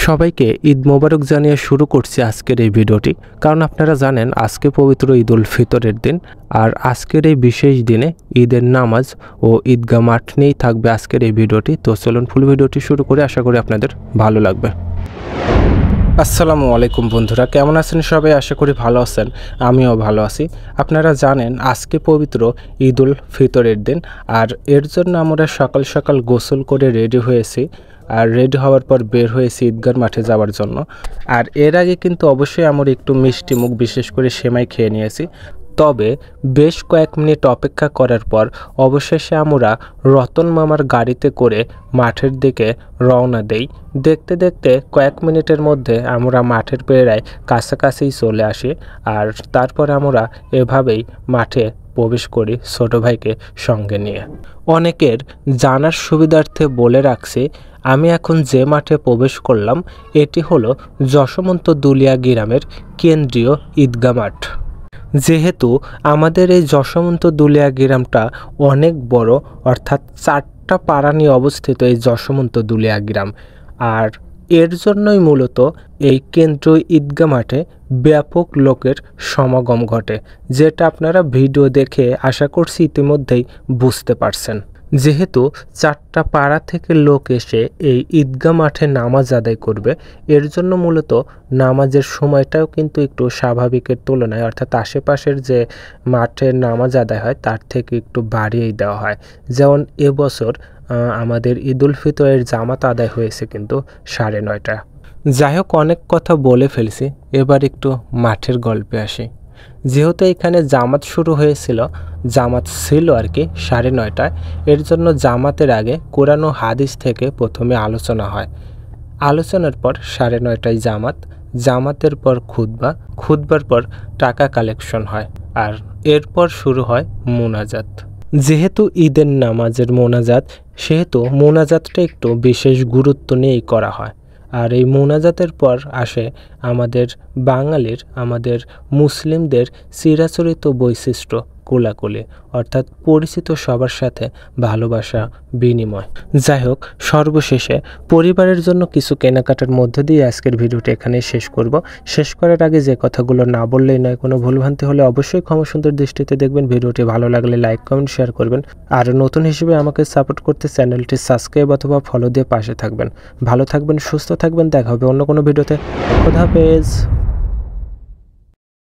সবাইকে ঈদ মোবারক জানিয়ে শুরু করছি আজকের এই ভিডিওটি, কারণ আপনারা জানেন আজকে পবিত্র ঈদ উল ফিতরের দিন। আর আজকের এই বিশেষ দিনে ঈদের নামাজ ও ঈদগাহ মাঠ নিয়েই থাকবে আজকের এই ভিডিওটি। তো চলুন ফুল ভিডিওটি শুরু করে, আশা করি আপনাদের ভালো লাগবে। আসসালামু আলাইকুম বন্ধুরা, কেমন আছেন সবাই? আশা করি ভালো আছেন, আমিও ভালো আছি। আপনারা জানেন আজকে পবিত্র ঈদ উল ফিতরের দিন, আর এর জন্য আমরা সকাল সকাল গোসল করে রেডি হয়েছি। আর রেডি হওয়ার পর বের হয়েছি ঈদগাহ মাঠে যাওয়ার জন্য। আর এর আগে কিন্তু অবশ্যই আমরা একটু মিষ্টি মুখ, বিশেষ করে সেমাই খেয়ে নিয়েছি। তবে বেশ কয়েক মিনিট অপেক্ষা করার পর অবশেষে আমরা রতন মামার গাড়িতে করে মাঠের দিকে রওনা দেই। দেখতে দেখতে কয়েক মিনিটের মধ্যে আমরা মাঠের প্রায় কাছাকাছিই চলে আসি। আর তারপর আমরা এভাবেই মাঠে প্রবেশ করি ছোট ভাইকে সঙ্গে নিয়ে। অনেকের জানার সুবিধার্থে বলে রাখছি, আমি এখন যে মাঠে প্রবেশ করলাম এটি হলো যশোমন্ত দুলিয়া গ্রামের কেন্দ্রীয় ঈদগাহ মাঠ। যেহেতু আমাদের এই যশোমন্ত দুলিয়া গ্রামটা অনেক বড়, অর্থাৎ 4টা পাড়া নিয়ে অবস্থিত এই যশোমন্ত দুলিয়া গ্রাম, আর এর জন্যই মূলত এই কেন্দ্রীয় ঈদগাহ মাঠে ব্যাপক লোকের সমাগম ঘটে, যেটা আপনারা ভিডিও দেখে আশা করছি ইতিমধ্যেই বুঝতে পারছেন। যেহেতু 4টা পাড়া থেকে লোক এসে এই ঈদগাহ মাঠে নামাজ আদায় করবে, এর জন্য মূলত নামাজের সময়টাও কিন্তু একটু স্বাভাবিকের তুলনায়, অর্থাৎ আশেপাশের যে মাঠে নামাজ আদায় হয় তার থেকে একটু বাড়িয়েই দেওয়া হয়। যেমন এবছর আমাদের ঈদ উল ফিতরের জামাত আদায় হয়েছে কিন্তু 9:30। যাই হোক, অনেক কথা বলে ফেলছি, এবার একটু মাঠের গল্পে আসি। যেহেতু এখানে জামাত শুরু হয়েছিল, জামাত ছিল আর কি 9:30, এর জন্য জামাতের আগে কোরআন ও হাদিস থেকে প্রথমে আলোচনা হয়। আলোচনার পর 9:30টায় জামাত, জামাতের পর খুতবা, খুতবার পর টাকা কালেকশন হয়, আর এরপর শুরু হয় মোনাজাত। যেহেতু ঈদের নামাজের মোনাজাত, সেহেতু মোনাজাতটা একটু বিশেষ গুরুত্ব নিয়েই করা হয়। আর এই মোনাজাতের পর আসে আমাদের বাঙালির, আমাদের মুসলিমদের চিরাচরিত বৈশিষ্ট্য কোলাকুলি, অর্থাৎ পরিচিত সবার সাথে ভালোবাসা বিনিময়। যাই হোক, সর্বশেষে পরিবারের জন্য কিছু কেনাকাটার মধ্যে দিয়ে আজকের ভিডিওটি এখানেই শেষ করব। শেষ করার আগে যে কথাগুলো না বললেই নয়, কোনো ভুলভ্রান্তি হলে অবশ্যই ক্ষমা সুন্দর দৃষ্টিতে দেখবেন। ভিডিওটি ভালো লাগলে লাইক, কমেন্ট, শেয়ার করবেন। আর নতুন হিসেবে আমাকে সাপোর্ট করতে চ্যানেলটি সাবস্ক্রাইব অথবা ফলো দিয়ে পাশে থাকবেন। ভালো থাকবেন, সুস্থ থাকবেন, দেখা হবে অন্য কোনো ভিডিওতে। খোদা হাফেজ।